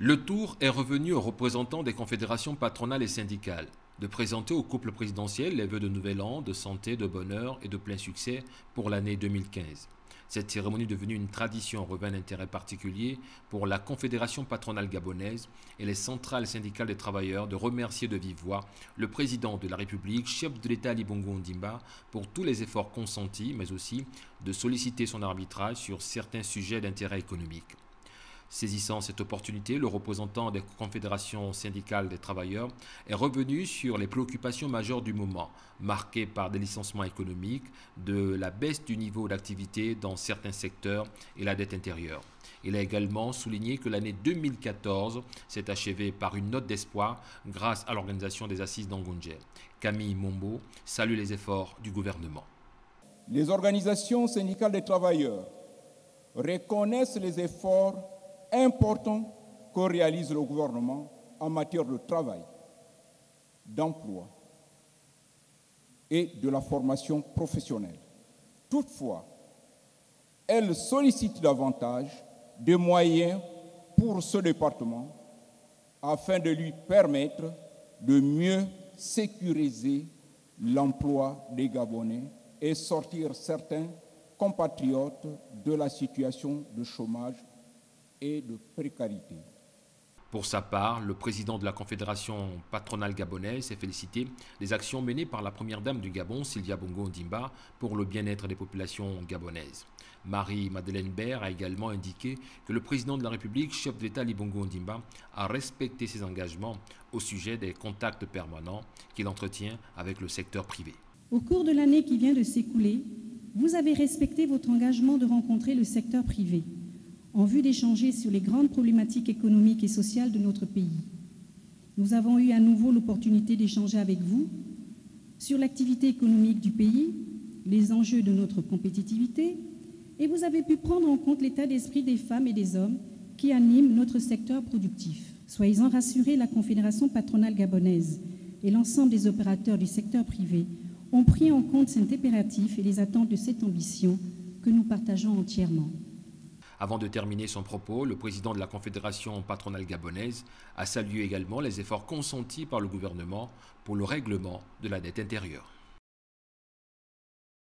Le tour est revenu aux représentants des confédérations patronales et syndicales de présenter au couple présidentiel les vœux de nouvel an, de santé, de bonheur et de plein succès pour l'année 2015. Cette cérémonie devenue une tradition revêt un intérêt particulier pour la Confédération patronale gabonaise et les centrales syndicales des travailleurs de remercier de vive voix le président de la République, chef de l'État Ali Bongo Ondimba, pour tous les efforts consentis, mais aussi de solliciter son arbitrage sur certains sujets d'intérêt économique. Saisissant cette opportunité, le représentant des confédérations syndicales des travailleurs est revenu sur les préoccupations majeures du moment, marquées par des licenciements économiques, de la baisse du niveau d'activité dans certains secteurs et la dette intérieure. Il a également souligné que l'année 2014 s'est achevée par une note d'espoir grâce à l'organisation des assises d'Angonje. Camille Mombo salue les efforts du gouvernement. Les organisations syndicales des travailleurs reconnaissent les efforts important que réalise le gouvernement en matière de travail, d'emploi et de la formation professionnelle. Toutefois, elle sollicite davantage de moyens pour ce département afin de lui permettre de mieux sécuriser l'emploi des Gabonais et sortir certains compatriotes de la situation de chômage et de précarité. Pour sa part, le président de la Confédération patronale gabonaise s'est félicité des actions menées par la première dame du Gabon, Sylvia Bongo Ondimba, pour le bien-être des populations gabonaises. Marie-Madeleine Baird a également indiqué que le président de la République, chef de l'État Ali Bongo Ondimba, a respecté ses engagements au sujet des contacts permanents qu'il entretient avec le secteur privé. Au cours de l'année qui vient de s'écouler, vous avez respecté votre engagement de rencontrer le secteur privé en vue d'échanger sur les grandes problématiques économiques et sociales de notre pays. Nous avons eu à nouveau l'opportunité d'échanger avec vous sur l'activité économique du pays, les enjeux de notre compétitivité, et vous avez pu prendre en compte l'état d'esprit des femmes et des hommes qui animent notre secteur productif. Soyez-en rassurés, la Confédération patronale gabonaise et l'ensemble des opérateurs du secteur privé ont pris en compte cet impératif et les attentes de cette ambition que nous partageons entièrement. Avant de terminer son propos, le président de la Confédération patronale gabonaise a salué également les efforts consentis par le gouvernement pour le règlement de la dette intérieure.